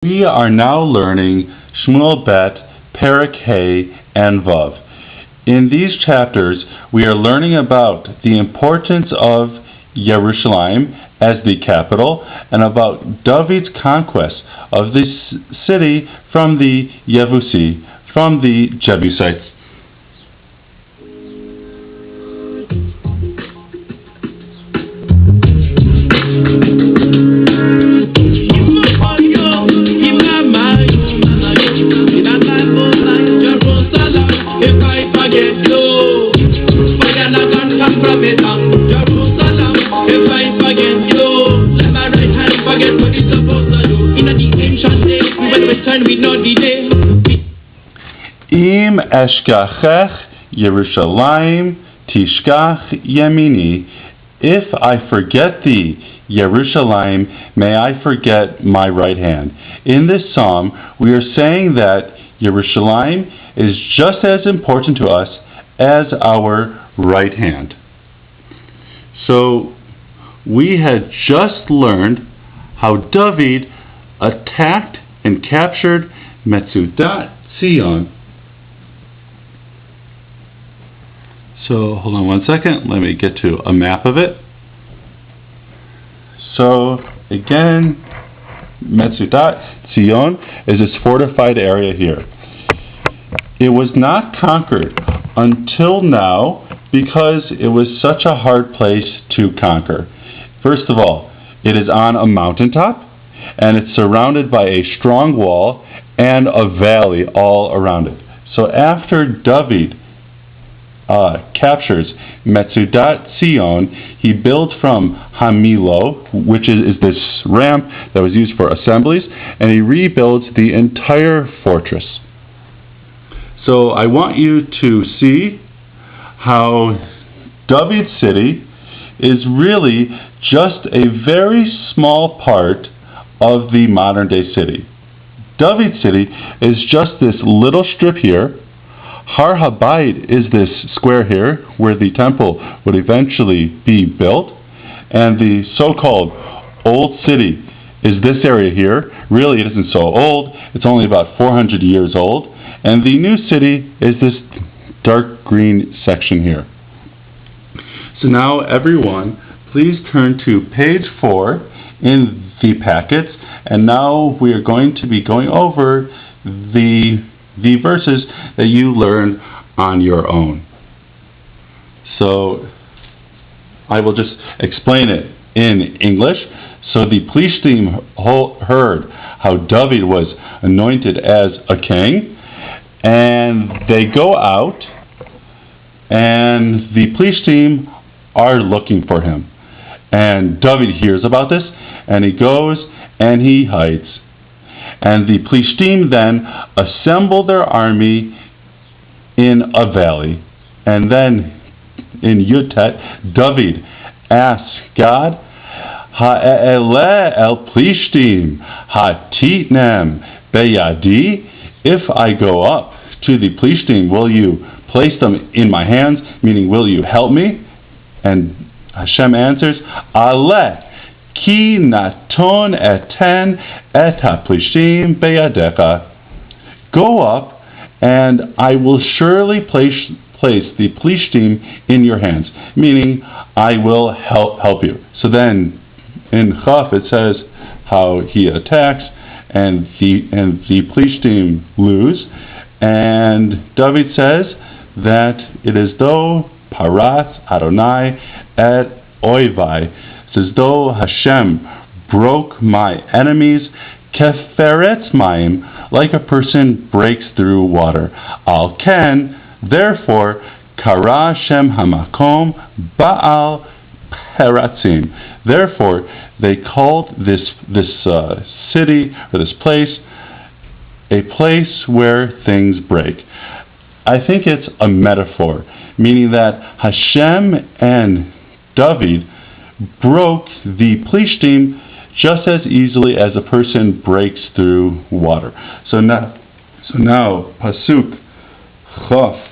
We are now learning Shmuel Bet, Perek Hey, and Vav. In these chapters, we are learning about the importance of Yerushalayim as the capital and about David's conquest of this city from the Yevusi, from the Jebusites. Im eshkachech Yerushalayim tishkach yemini. If I forget thee, Yerushalayim, may I forget my right hand. In this psalm, we are saying that Yerushalayim is just as important to us as our right hand. So, we had just learned how David attacked and captured Metzudat Zion. So hold on one second, let me get to a map of it. So again, Metzudat Zion is this fortified area here. It was not conquered until now because it was such a hard place to conquer. First of all, it is on a mountaintop and it's surrounded by a strong wall and a valley all around it. So after David captures Metzudat Zion, he builds from Hamilo, which is this ramp that was used for assemblies, and he rebuilds the entire fortress. So I want you to see how David's city is really just a very small part of the modern day city. David's city is just this little strip here. Har Habayit is this square here where the temple would eventually be built, and the so-called old city is this area here. Really, it isn't so old. It's only about 400 years old, and the new city is this dark green section here. So now everyone, please turn to page 4 in the packets, and now we are going to be going over the verses that you learn on your own. So I will just explain it in English. So the Plishtim heard how David was anointed as a king, and they go out, and the Plishtim are looking for him. And David hears about this, and he goes and he hides. And the Plishtim then assemble their army in a valley. And then in Yutet, David asks God, Ha'ele el Plishtim, Hatitnem beyadi. If I go up to the Plishtim, will you place them in my hands? Meaning, will you help me? And Hashem answers, Ale. Ki naton eten et ha-plishtim beyadecha. Go up, and I will surely place the Plishtim in your hands. Meaning, I will help you. So then, in Chaf it says how he attacks, and the Plishtim lose. And David says that it is though paras Adonai et oivai. It's as though Hashem broke my enemies, keferet mayim, like a person breaks through water. Al ken, therefore, kara Shem hamakom Baal Peratzim. Therefore, they called this city, or this place, a place where things break. I think it's a metaphor, meaning that Hashem and David broke the Plishtim just as easily as a person breaks through water. So now Pasuk Chaf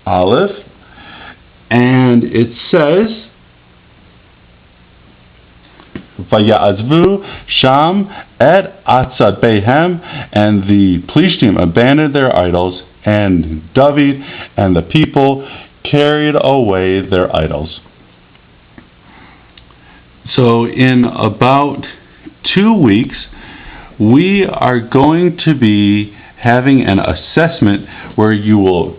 Aleph, and it says, Vayazvu Sham et Atzadbehem, and the Plishtim abandoned their idols, and David and the people carried away their idols. So in about 2 weeks, we are going to be having an assessment where you will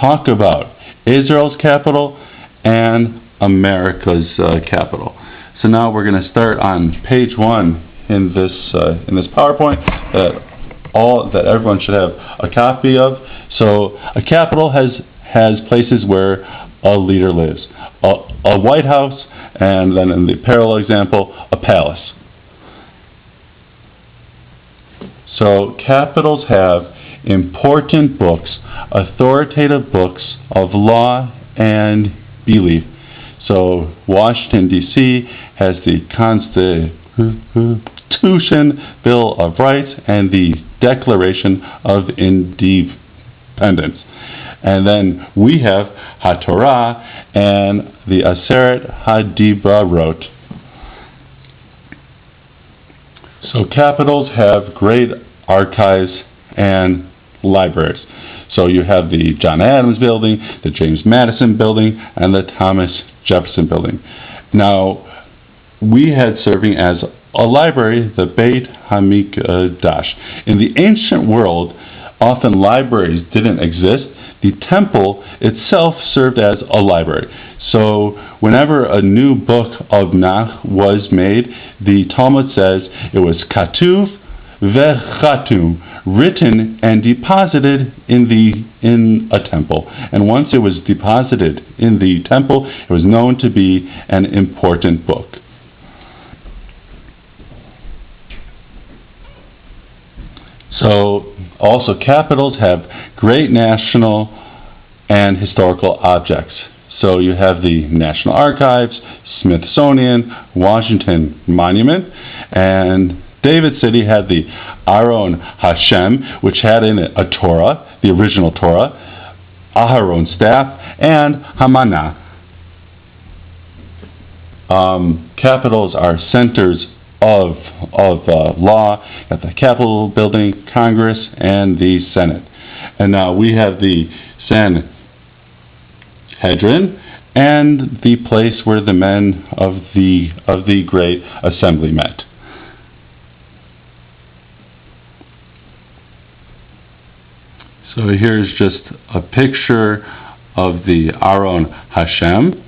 talk about Israel's capital and America's capital. So now we're going to start on page 1 in this PowerPoint that everyone should have a copy of. So a capital has places where a leader lives. A White House, and then in the parallel example, a palace. So capitals have important books, authoritative books of law and belief. So Washington, D.C. has the Constitution, Bill of Rights, and the Declaration of Independence. And then we have HaTorah and the Aseret HaDibrot. So capitals have great archives and libraries. So you have the John Adams Building, the James Madison Building, and the Thomas Jefferson Building. Now, we had serving as a library the Beit HaMikdash. In the ancient world, often libraries didn't exist. The temple itself served as a library. So whenever a new book of Nach was made, the Talmud says it was katuv vechatum, written and deposited in a temple. And once it was deposited in the temple, it was known to be an important book. So also capitals have great national and historical objects. So you have the National Archives, Smithsonian, Washington Monument, and David City had the Aron Hashem, which had in it a Torah, the original Torah, Aharon's staff, and Hamanah. Capitals are centers of law at the Capitol Building, Congress, and the Senate. And now we have the Sanhedrin and the place where the men of the great assembly met. So here's just a picture of the Aron Hashem.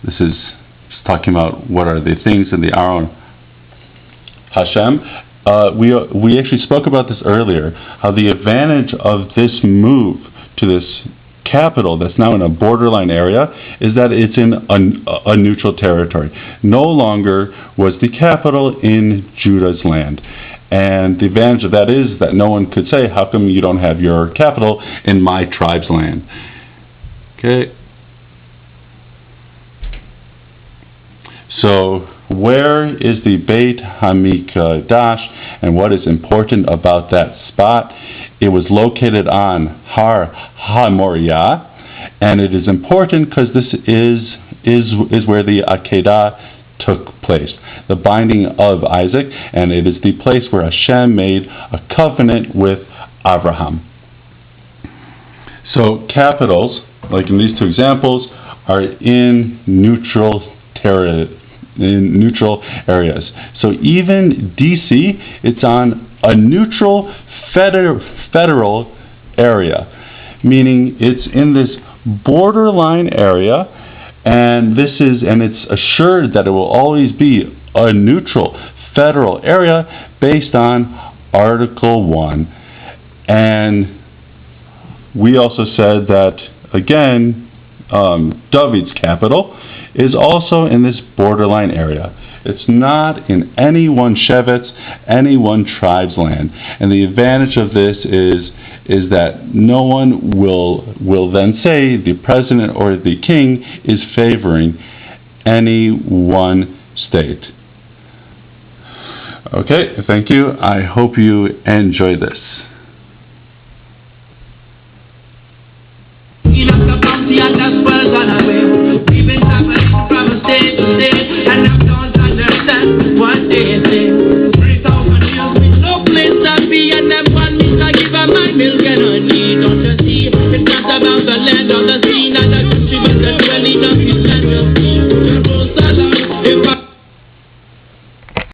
This is talking about what are the things in the Aron Hashem. We actually spoke about this earlier, how the advantage of this move to this capital that's now in a borderline area is that it's in a neutral territory. No longer was the capital in Judah's land. And the advantage of that is that no one could say, how come you don't have your capital in my tribe's land? Okay. So where is the Beit HaMikdash, and what is important about that spot? It was located on Har HaMoriah, and it is important because this is where the Akedah took place, the binding of Isaac, and it is the place where Hashem made a covenant with Abraham. So capitals, like in these two examples, are in neutral areas. So even DC, it's on a neutral federal area, meaning it's in this borderline area, and it's assured that it will always be a neutral federal area based on Article 1. And we also said that, again, David's capital is also in this borderline area. It's not in any one shevet's, any one tribe's land. And the advantage of this is that no one will then say the president or the king is favoring any one state. Okay, thank you. I hope you enjoy this. He left the bounty and that's well done away. about the